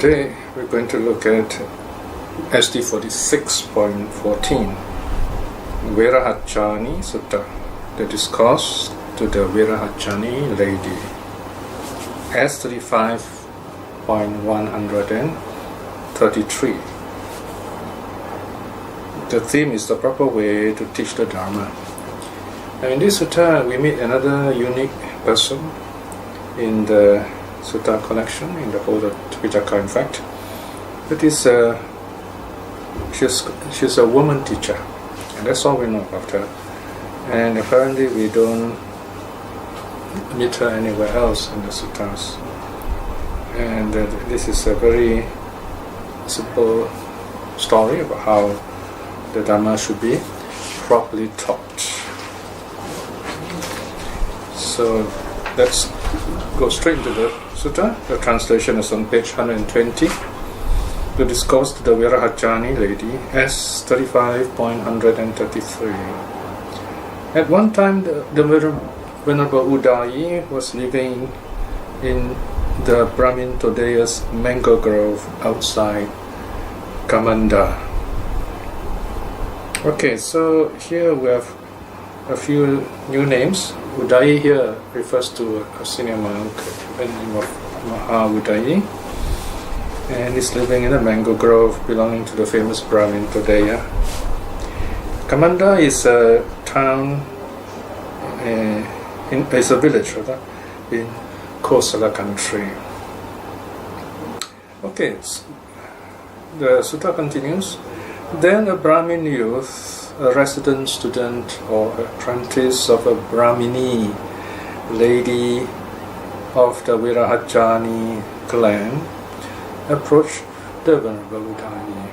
Today we're going to look at SD 46.14 Virahachani Sutta, the discourse to the Virahachani lady. S35.133. The theme is the proper way to teach the Dharma. Now in this sutta we meet another unique person in the sutta collection, in the whole of Tipitaka in fact. That is, she's a woman teacher, and that's all we know about her. And apparently we don't meet her anywhere else in the suttas. And this is a very simple story about how the Dhamma should be properly taught. So let's go straight into the sutta. The translation is on page 120. The discourse to the Virahachani lady, S35.133. At one time, the Venerable Udayi was living in the Brahmin Todeya's mango grove outside Kamanda. Okay, so here we have a few new names. Udayi here refers to a senior monk by the name of Maha Udayi, and he's living in a mango grove belonging to the famous Brahmin Todeya. Kamanda is a town, is a village rather, in Kosala country. Okay, the sutta continues. Then a Brahmin youth, a resident student or apprentice of a Brahmini lady of the Virahachani clan, approached the Venerable Udayi.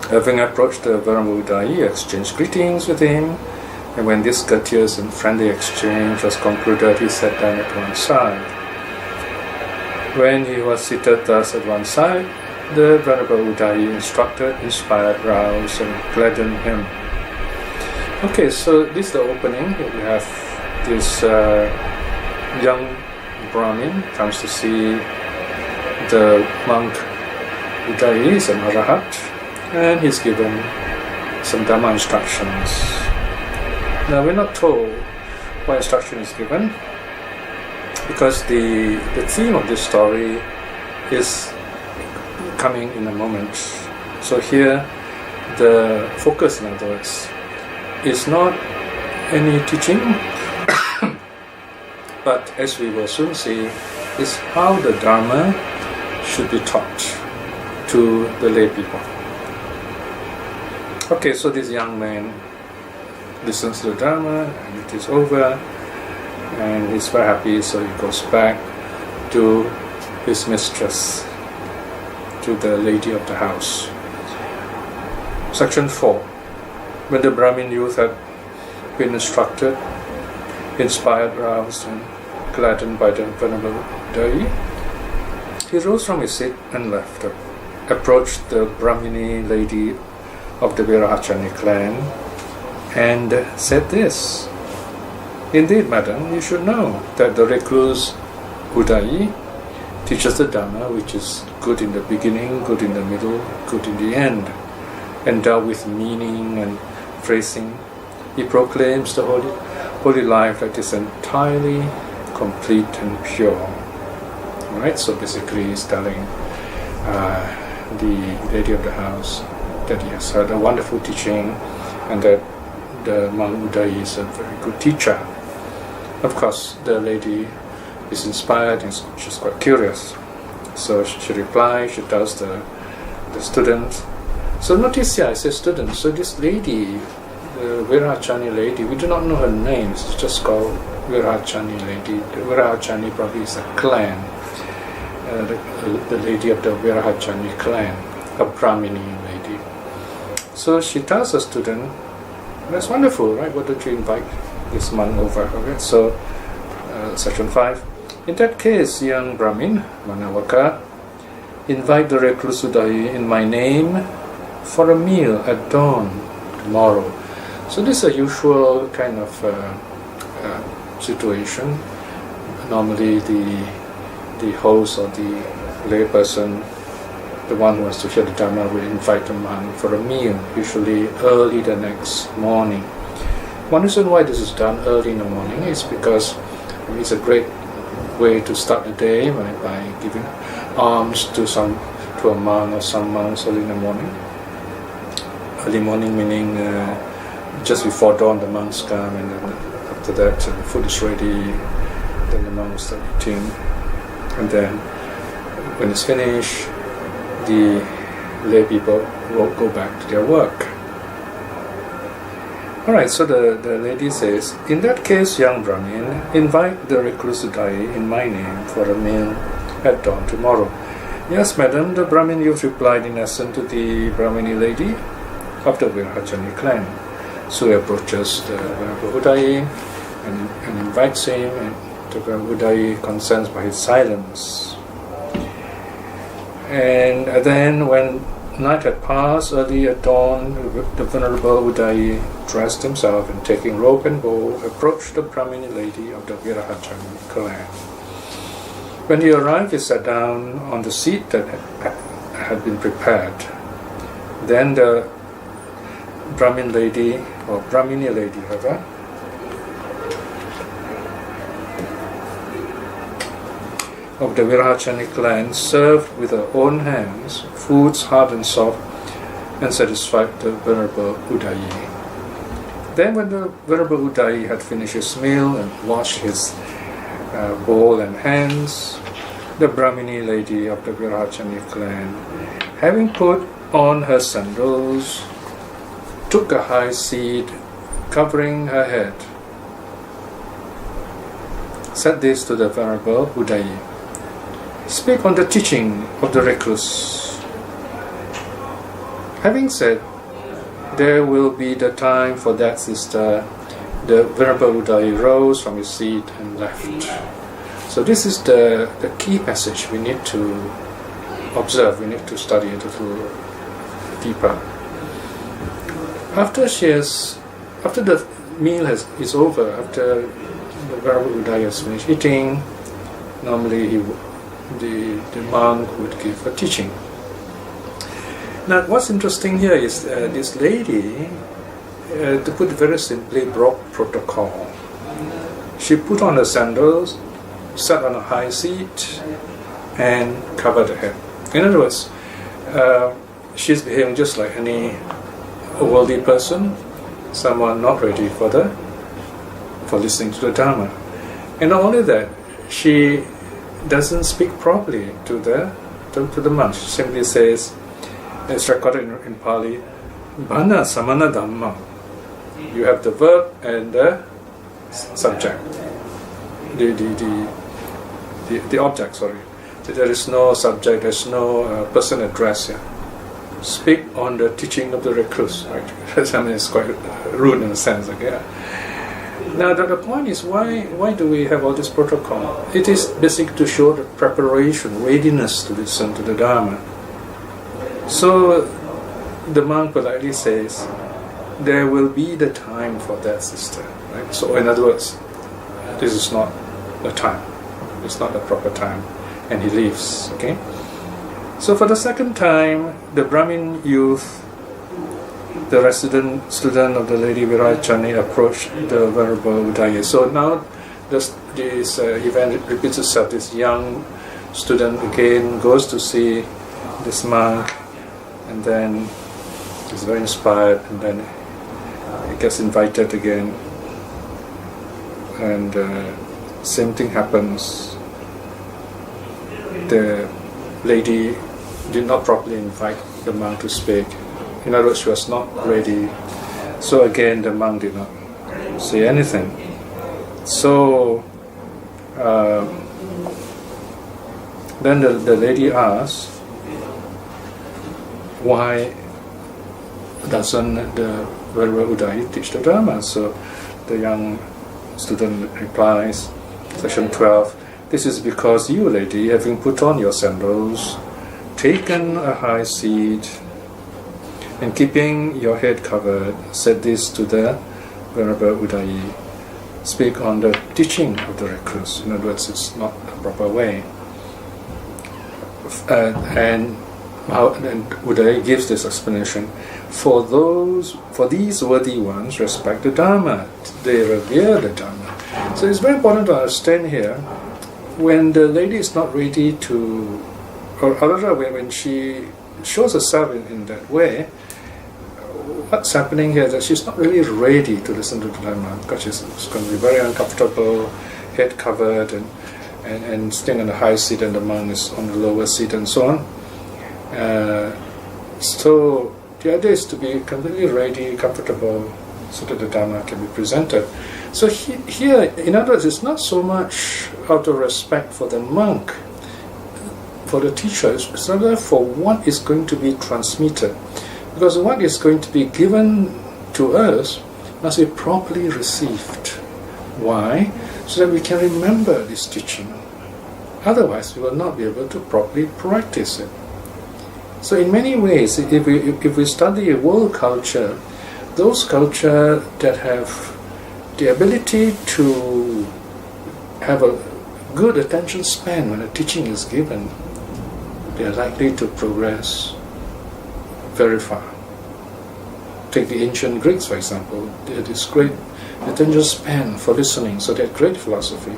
Having approached the Venerable Udayi, exchanged greetings with him, and when this courteous and friendly exchange was concluded, he sat down at one side. When he was seated thus at one side, the Venerable Udayi instructed, inspired, roused, and gladdened him. Okay, so this is the opening. We have this young Brahmin comes to see the monk Udayi, is an Arahat, and he's given some Dhamma instructions. Now we're not told what instruction is given, because the theme of this story is coming in a moment. So here the focus, in other words, is not any teaching but as we will soon see, is how the Dharma should be taught to the lay people. Okay, so this young man listens to the Dharma and it is over and he's very happy, so he goes back to his mistress, to the lady of the house. Section 4. When the Brahmin youth had been instructed, inspired, roused, and gladdened by the Venerable Udayi, he rose from his seat and left, approached the Brahmini lady of the Virahachani clan, and said this: "Indeed, madam, you should know that the recluse Udayi teaches the Dhamma which is good in the beginning, good in the middle, good in the end, endowed with meaning and phrasing. He proclaims the holy life that is entirely complete and pure." Right? So basically he's telling the lady of the house that he has heard a wonderful teaching and that the monk Udayi is a very good teacher. Of course, the lady is inspired and she's quite curious. So she replies, she tells the student. So notice here, I say student. So this lady, the Virahachani lady, we do not know her name. It's just called Virahachani lady. The Virahachani probably is a clan. The lady of the Virahachani clan, a Brahmini lady. So she tells the student, "That's wonderful, right? Why don't you invite this monk over?" Okay? So, section 5. In that case, young Brahmin, Manavaka, invite the recluse Udayi in my name for a meal at dawn tomorrow. So this is a usual kind of situation. Normally the host or the lay person, the one who wants to hear the Dharma, will invite the monk for a meal, usually early the next morning. One reason why this is done early in the morning is because it's a great way to start the day by giving alms to a monk or some monks early in the morning. Early morning meaning just before dawn the monks come, and then after that the food is ready, then the monks start eating, and then when it's finished the lay people will go back to their work. Alright, so the lady says, in that case, young Brahmin, invite the recluse Udayi in my name for a meal at dawn tomorrow. Yes, madam, the Brahmin youth replied in essence to the Brahmini lady of the Virachani clan. So he approaches the Venerable Udayi and invites him, and the Venerable Udayi consents by his silence. And then when night had passed, early at dawn, the Venerable Udayi dressed himself and taking rope and bow, approached the Brahmini lady of the Virachani clan. When he arrived, he sat down on the seat that had been prepared. Then the Brahmin lady, or Brahmini lady rather, of the Virachani clan served with her own hands foods hard and soft and satisfied the Venerable Udayi. Then when the Venerable Udayi had finished his meal and washed his bowl and hands, the Brahmini lady of the Virachani clan, having put on her sandals, took a high seat covering her head, said this to the Venerable Udayi: speak on the teaching of the recluse. Having said, there will be the time for that, sister, the Venerable Udayi rose from his seat and left. So this is the key passage we need to observe, we need to study a little deeper. After the meal is over, after the Venerable Udayi has finished eating, normally the monk would give a teaching. Now what's interesting here is this lady, to put it very simply, broke protocol. She put on her sandals, sat on a high seat, and covered her head. In other words, she's behaving just like any worldly person, someone not ready for listening to the Dharma. And not only that, she doesn't speak properly to the monk. She simply says, it's recorded in Pali, Bhana Samana Dhamma. You have the verb and the subject, the object. Sorry, there is no subject. There is no person address here. Speak on the teaching of the recluse. Right? I mean, it's quite rude in a sense. Okay. Now the point is, why do we have all this protocol? It is basically to show the preparation, readiness to listen to the Dharma. So the monk politely says, there will be the time for that, sister. Right? So in other words, this is not the time. It's not the proper time. And he leaves. Okay. So for the second time, the Brahmin youth, the resident student of the Lady Virachani, approached the Venerable Udayi. So now this event repeats itself. This young student again goes to see this monk, and then is very inspired, and then he gets invited again, and same thing happens. The lady did not properly invite the monk to speak. In other words, she was not ready. So again, the monk did not say anything. So then the lady asked, why doesn't the Venerable Udayi teach the Dharma? So the young student replies, section 12, this is because you, lady, having put on your sandals, taken a high seat, and keeping your head covered, said this to the Venerable Udayi, speak on the teaching of the recluse. In other words, it's not a proper way. And Udaya gives this explanation. For these worthy ones respect the Dharma. They revere the Dharma. So it's very important to understand here, when the lady is not ready to, or rather when she shows herself in that way, what's happening here is that she's not really ready to listen to the Dharma, because she's going to be very uncomfortable, head covered, and staying on the high seat, and the monk is on the lower seat, and so on. So the idea is to be completely ready, comfortable, so that the Dharma can be presented. So here, in other words, it's not so much out of respect for the monk, for the teacher, it's rather for what is going to be transmitted. Because what is going to be given to us must be properly received. Why? So that we can remember this teaching. Otherwise, we will not be able to properly practice it. So in many ways, if we study world culture, those culture that have the ability to have a good attention span when a teaching is given, they are likely to progress very far. Take the ancient Greeks, for example. They had this great attention span for listening, so they had great philosophy.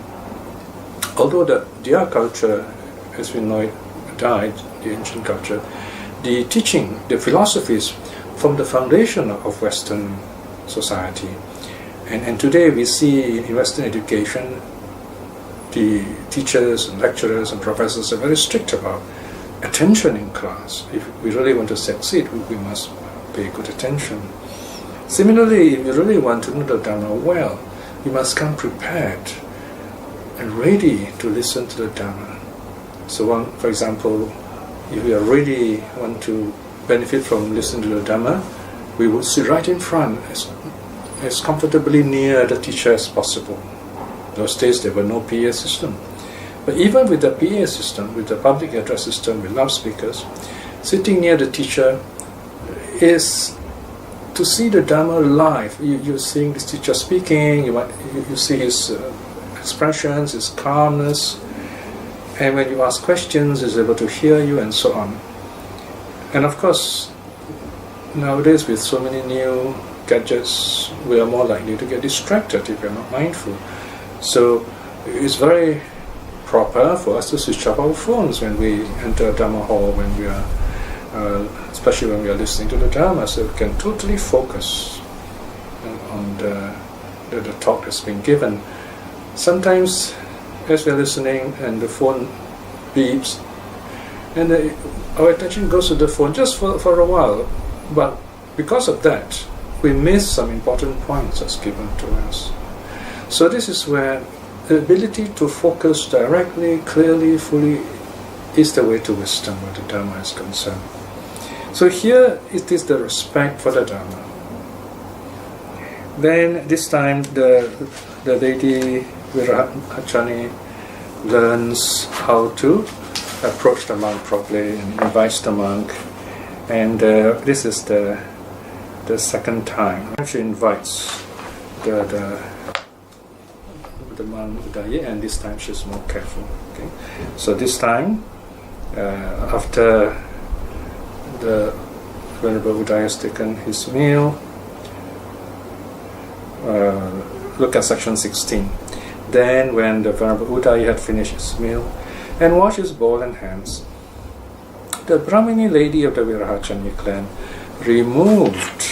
Although their culture, as we know it, died, the ancient culture, the teaching, the philosophies from the foundation of Western society. And today we see in Western education, the teachers and lecturers and professors are very strict about attention in class. If we really want to succeed, we must pay good attention. Similarly, if you really want to know the Dharma well, you must come prepared and ready to listen to the Dharma. So for example, if we are really want to benefit from listening to the Dharma, we will sit right in front as comfortably near the teacher as possible. Those days there were no PA system. But even with the PA system, with the public address system, with loudspeakers, sitting near the teacher is to see the Dharma live. You're seeing this teacher speaking, you see his expressions, his calmness, and when you ask questions, he's able to hear you, and so on. And of course, nowadays with so many new gadgets, we are more likely to get distracted if we're not mindful. So it's very proper for us to switch off our phones when we enter a Dharma hall, when we are, especially when we are listening to the Dharma, so we can totally focus on the talk that's been given. Sometimes, as we're listening and the phone beeps, and our attention goes to the phone just for a while, but because of that, we miss some important points that's given to us. So this is where the ability to focus directly, clearly, fully is the way to wisdom where the Dharma is concerned. So here it is the respect for the Dharma. Then this time the lady Virahachani learns how to approach the monk properly and invites the monk. And this is the second time. She invites the monk Udaya, and this time she's more careful. Okay? So this time, after the Venerable Udaya has taken his meal, look at section 16. Then when the Venerable Udaya had finished his meal and washed his bowl and hands, the Brahmini lady of the Virahachani clan removed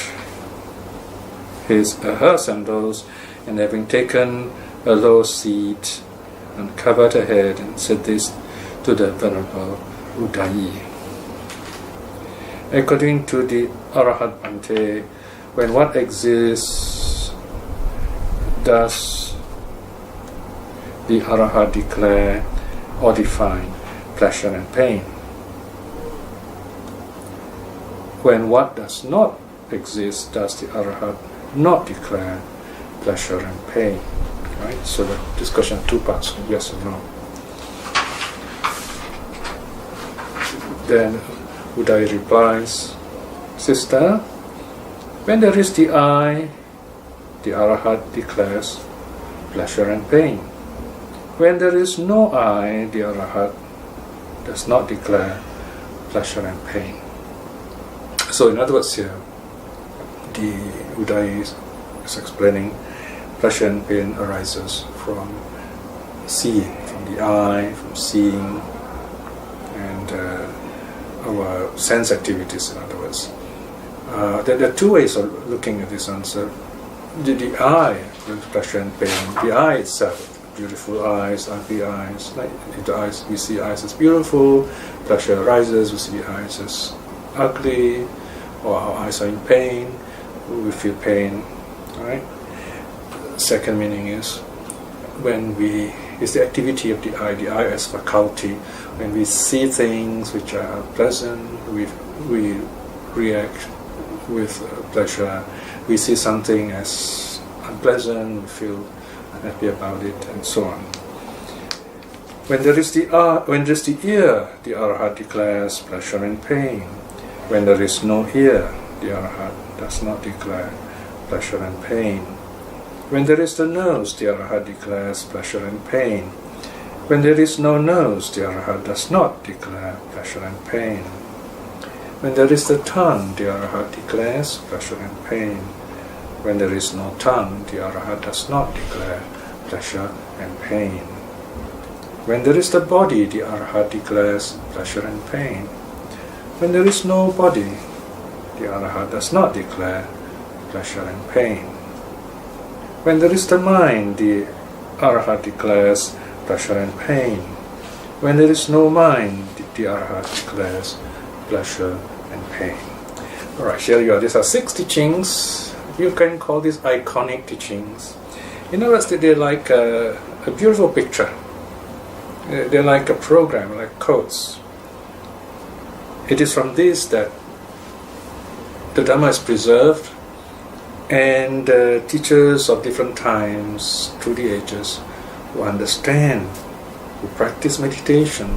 her sandals, and having taken a low seat, uncovered her head and said this to the Venerable Udaya. According to the Arahat Bhante, when what exists does the Arahat declare or define pleasure and pain. When what does not exist does the Arahat not declare pleasure and pain. Right? So the discussion, two parts, yes and no. Then Udaya replies, Sister, when there is the I, the Arahat declares pleasure and pain. When there is no I, the Arahat does not declare pleasure and pain. So in other words here, the Udayi is explaining pleasure and pain arises from seeing, from the eye, from seeing, and our sense activities, in other words. There are two ways of looking at this answer. The eye brings pleasure and pain. The eye itself, beautiful eyes, ugly eyes. Like if the eyes, we see eyes as beautiful, pleasure arises. We see the eyes as ugly, or our eyes are in pain, we feel pain. Right. Second meaning is it's the activity of the eye as faculty. When we see things which are pleasant, we react with pleasure. We see something as unpleasant, we feel unhappy about it, and so on. When there is the ear, the Arhat declares pleasure and pain. When there is no ear, the Arhat does not declare pleasure and pain. When there is the nose, the Arhat declares pleasure and pain. When there is no nose, the Arhat does not declare pleasure and pain. When there is the tongue, the Arhat declares pleasure and pain. When there is no tongue, the Arhat does not declare pleasure and pain. When there is the body, the Arhat declares pleasure and pain. When there is no body, the Arhat does not declare pleasure and pain. When there is the mind, the Arhat declares pleasure and pain. When there is no mind, the Arhat declares pleasure and pain. Alright, here you are. These are 6 teachings. You can call these iconic teachings. In other words, they're like a beautiful picture. They're like a program, like quotes. It is from this that the Dhamma is preserved, and teachers of different times through the ages who understand, who practice meditation,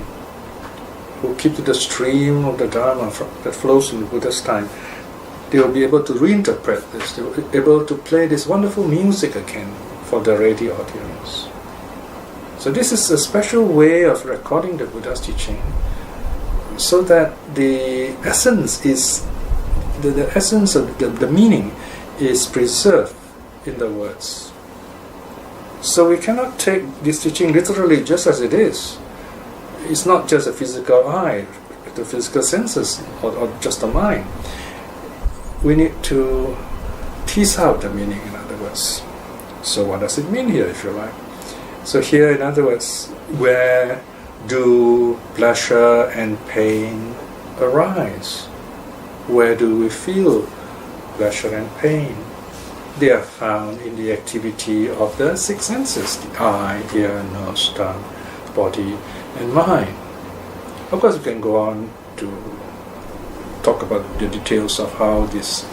who keep to the stream of the Dharma that flows in the Buddha's time, they will be able to reinterpret this. They will be able to play this wonderful music again for the ready audience. So this is a special way of recording the Buddha's teaching, so that the essence is the essence of the meaning is preserved in the words. So we cannot take this teaching literally just as it is. It's not just a physical eye, the physical senses, or just the mind. We need to tease out the meaning, in other words. So what does it mean here, if you like? So here, in other words, where do pleasure and pain arise? Where do we feel pleasure and pain? They are found in the activity of the 6 senses: the eye, ear, nose, tongue, body, and mind. Of course, we can go on to talk about the details of how this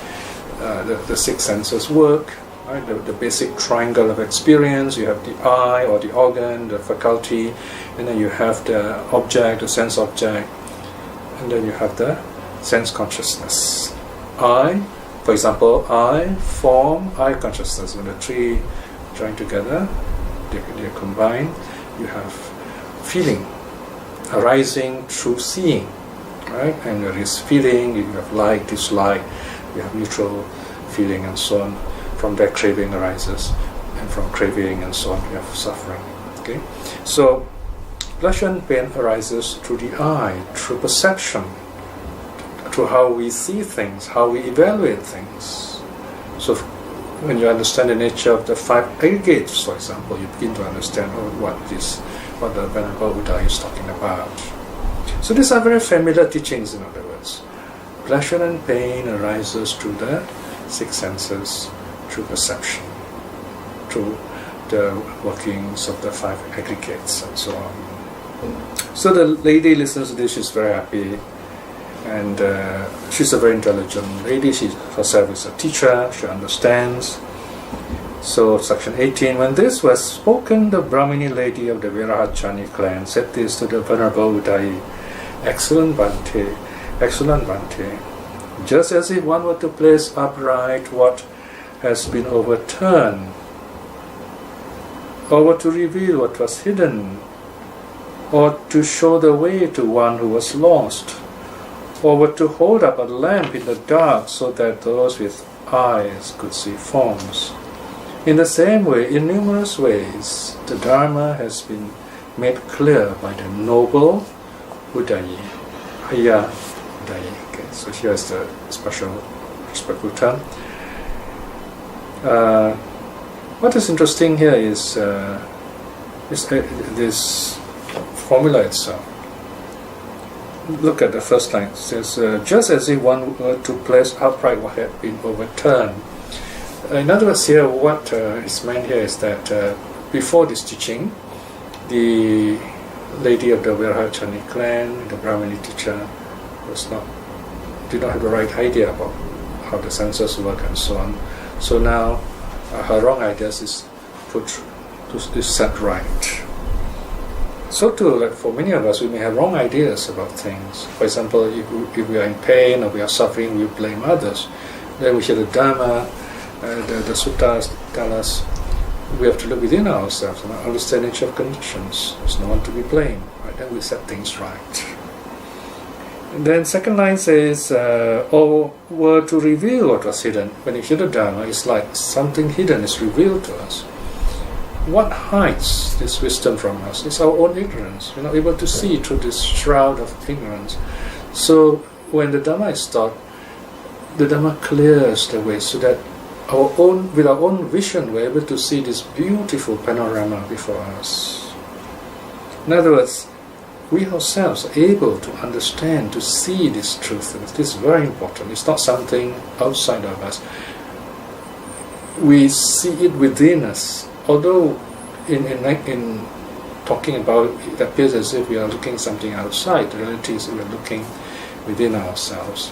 the 6 senses work. Right? The basic triangle of experience. You have the eye, or the organ, the faculty, and then you have the object, the sense object, and then you have the sense consciousness. Eye, for example, eye, form, eye consciousness. When the 3 join together, they combine. You have feeling arising through seeing, right? And there is feeling. You have like, dislike. You have neutral feeling, and so on. From that, craving arises, and from craving and so on, you have suffering. Okay, so pleasure and pain arises through the eye, through perception, through how we see things, how we evaluate things. So when you understand the nature of the 5 aggregates, for example, you begin to understand what the Venerable Buddha is talking about. So these are very familiar teachings, in other words. Pleasure and pain arises through the 6 senses, through perception, through the workings of the 5 aggregates, and so on. So the lady listens to this, she's very happy, and she's a very intelligent lady. She herself is a teacher, she understands. So section 18, when this was spoken, the Brahmini lady of the Virahachani clan said this to the Venerable Udayi: Excellent Bhante, just as if one were to place upright what has been overturned, or were to reveal what was hidden, or to show the way to one who was lost, or were to hold up a lamp in the dark so that those with eyes could see forms. In the same way, in numerous ways, the Dharma has been made clear by the noble Udayi, Haya Udayi. Okay, so here's the special respectful term. What is interesting here is this formula itself. Look at the first line. It says, just as if one were to place upright what had been overturned. In other words, here what is meant here is that before this teaching, the lady of the Virachani clan, the Brahmani teacher, did not have the right idea about how the senses work and so on. So now her wrong ideas is set right. So too, like for many of us, we may have wrong ideas about things. For example, if we are in pain or we are suffering, we blame others. Then we hear the Dharma, the suttas tell us we have to look within ourselves and understand nature of conditions. There's no one to be blamed. Right? Then we set things right. And then second line says, or were to reveal what was hidden. When you hear the Dharma, it's like something hidden is revealed to us. What hides this wisdom from us? It's our own ignorance. We're not able to see through this shroud of ignorance. So when the Dhamma is taught, the Dhamma clears the way so that with our own vision, we're able to see this beautiful panorama before us. In other words, we ourselves are able to understand, to see this truth. This is very important. It's not something outside of us. We see it within us. Although in talking about it, it appears as if we are looking something outside, the reality is we are looking within ourselves.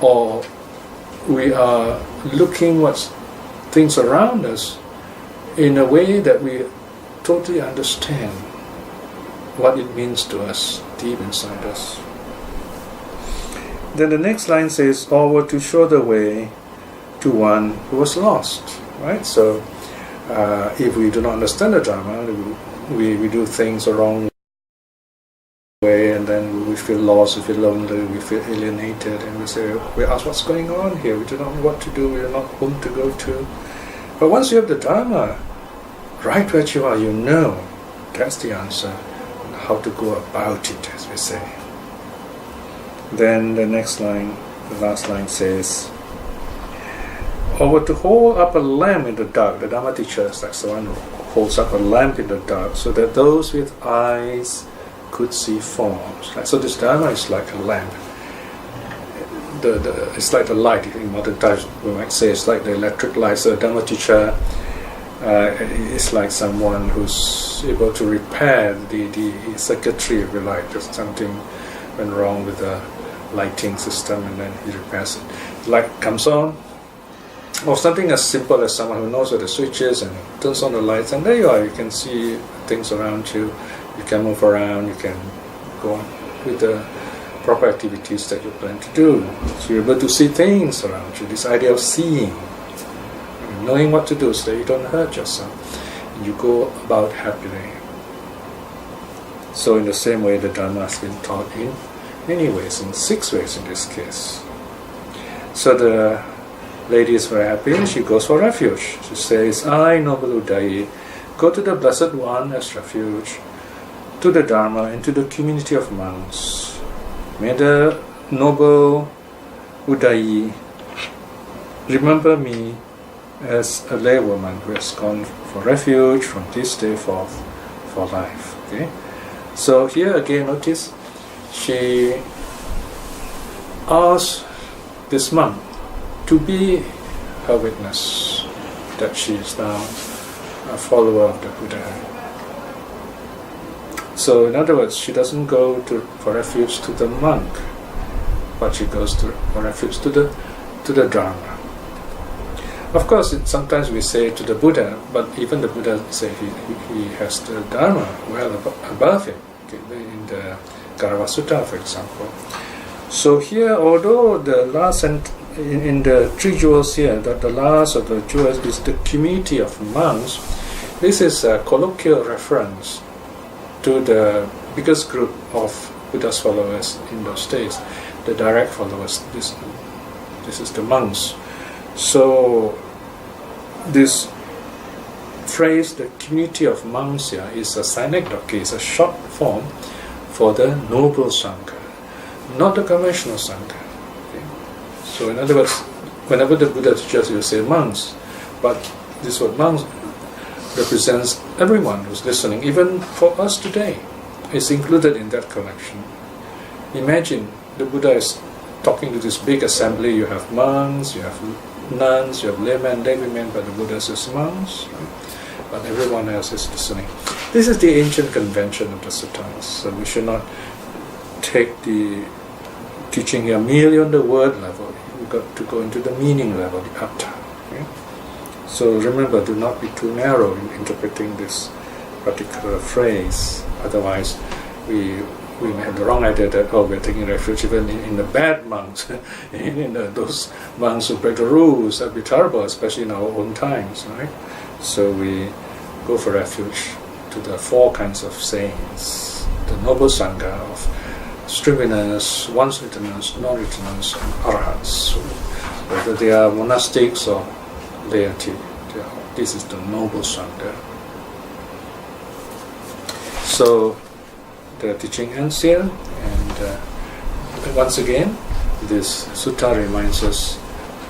Or we are looking what's things around us in a way that we totally understand what it means to us deep inside us. Then the next line says, or were to show the way to one who was lost. Right? So if we do not understand the Dharma, we do things the wrong way, and then we feel lost, we feel lonely, we feel alienated, and we ask what's going on here. We do not know what to do, we do not know whom to go to. But once you have the Dharma, right where you are, you know that's the answer, and how to go about it, as we say. Then the next line, the last line says, or were to hold up a lamp in the dark. The Dhamma teacher is like someone who holds up a lamp in the dark so that those with eyes could see forms. Right? So this Dharma is like a lamp. It's like the light. In modern times, we might say it's like the electric light. So the Dhamma teacher is like someone who's able to repair the circuitry, if you like. Just something went wrong with the lighting system, and then he repairs it. The light comes on. Or something as simple as someone who knows where the switch is and turns on the lights, and there you are. You can see things around you. You can move around. You can go on with the proper activities that you plan to do. So you're able to see things around you. This idea of seeing, knowing what to do so that you don't hurt yourself, and you go about happily. So in the same way, the Dharma has been taught in many ways, in 6 ways in this case. So the lady is very happy. She goes for refuge. She says, I, noble Udayi, go to the Blessed One as refuge, to the Dharma and to the community of monks. May the noble Udayi remember me as a laywoman who has gone for refuge from this day forth for life. Okay? So here again, notice she asks this monk to be her witness that she is now a follower of the Buddha. So in other words, she doesn't go for refuge to the monk, but she goes for refuge to the Dharma. Of course, sometimes we say to the Buddha, but even the Buddha say he has the Dharma well above him, in the Garava Sutta, for example. So here, although the last in the 3 jewels here, that the last of the jewels is the community of monks, this is a colloquial reference to the biggest group of Buddha's followers in those days. the direct followers. This is the monks. So this phrase, the community of monks here, is a synecdoche, is a short form for the noble Sangha, not the conventional Sangha. Okay? So in other words, whenever the Buddha teaches, you say monks, but this word monks represents everyone who's listening, even for us today. It's included in that collection. Imagine the Buddha is talking to this big assembly. You have monks, you have nuns, you have laymen, laywomen, but the Buddha says monks, right? But everyone else is listening. This is the ancient convention of the suttas, so we should not take the teaching here merely on the word level. We've got to go into the meaning level, the atta. Okay? So remember, do not be too narrow in interpreting this particular phrase. Otherwise, we may have the wrong idea that, we're taking refuge even in the bad monks, in those monks who break the rules. That'd be terrible, especially in our own times, right? So we go for refuge to the four kinds of saints, the noble Sangha of stream-winners, once-returners, non-returners, and arahats. So whether they are monastics or laity, this is the noble Sangha. So the teaching ends here, and once again, this sutta reminds us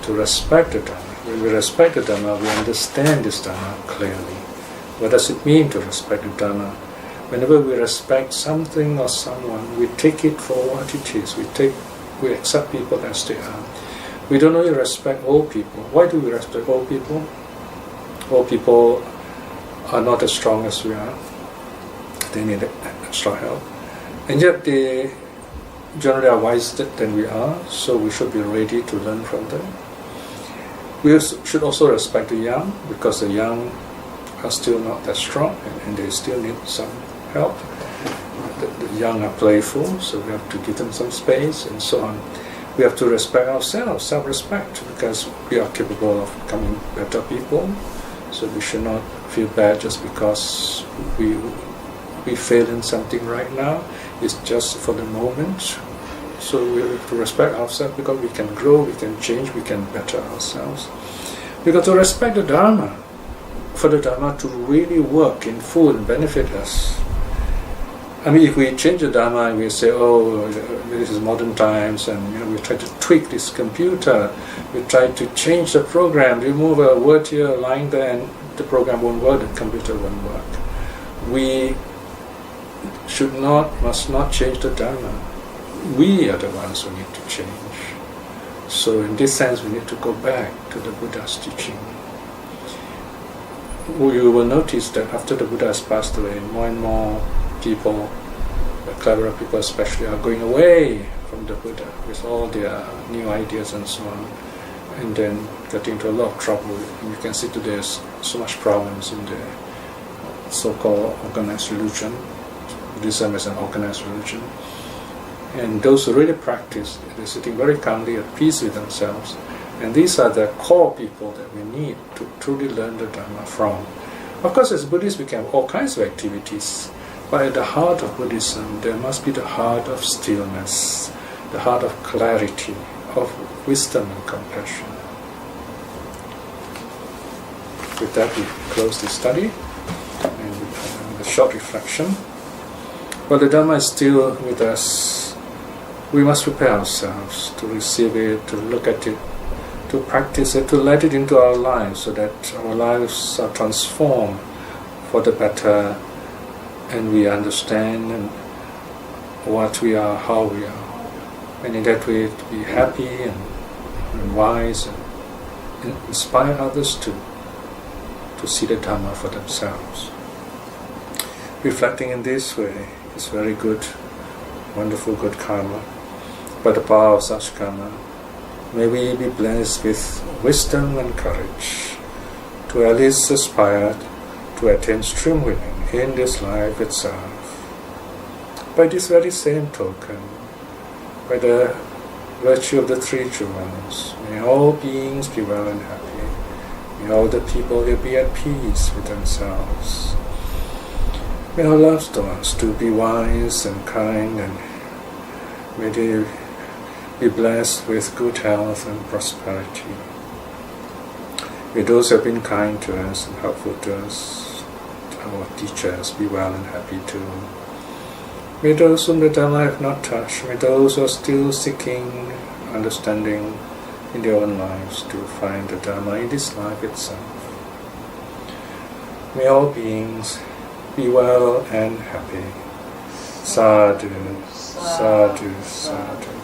to respect the Dhamma. When we respect the Dhamma, we understand this Dhamma clearly. What does it mean to respect the Dhamma? Whenever we respect something or someone, we take it for what it is. We accept people as they are. We don't only respect all people. Why do we respect all people? All people are not as strong as we are. They need extra help. And yet they generally are wiser than we are, so we should be ready to learn from them. We should also respect the young, because the young are still not that strong and they still need some help. The young are playful, so we have to give them some space and so on. We have to respect ourselves, self-respect, because we are capable of becoming better people. So we should not feel bad just because we fail in something right now. It's just for the moment. So we have to respect ourselves, because we can grow, we can change, we can better ourselves. We got to respect the Dharma, for the Dharma to really work in full and benefit us. I mean, if we change the Dharma and we say, this is modern times, and we try to tweak this computer, we try to change the program, remove a word here, a line there, and the program won't work, the computer won't work. We must not change the Dharma. We are the ones who need to change. So in this sense, we need to go back to the Buddha's teaching. You will notice that after the Buddha has passed away, more and more people, the cleverer people especially, are going away from the Buddha with all their new ideas and so on, and then getting into a lot of trouble. And you can see today there's so much problems in the so-called organized religion. Buddhism is an organized religion. And those who really practice, they're sitting very calmly at peace with themselves. And these are the core people that we need to truly learn the Dhamma from. Of course, as Buddhists, we can have all kinds of activities. But at the heart of Buddhism, there must be the heart of stillness, the heart of clarity, of wisdom and compassion. With that, we close this study and with a short reflection. While the Dhamma is still with us, we must prepare ourselves to receive it, to look at it, to practice it, to let it into our lives, so that our lives are transformed for the better, and we understand what we are, how we are, and in that way to be happy and wise, and inspire others to see the Dhamma for themselves. Reflecting in this way is very good, wonderful good karma. By the power of such karma, may we be blessed with wisdom and courage to at least aspire to attain stream winning in this life itself. By this very same token, by the virtue of the three jewels, may all beings be well and happy. May all the people here be at peace with themselves. May our loved ones to be wise and kind, and may they be blessed with good health and prosperity. May those who have been kind to us and helpful to us, our teachers, be well and happy too. May those whom the Dharma have not touched, may those who are still seeking understanding in their own lives to find the Dharma in this life itself. May all beings be well and happy. Sadhu, sadhu, sadhu.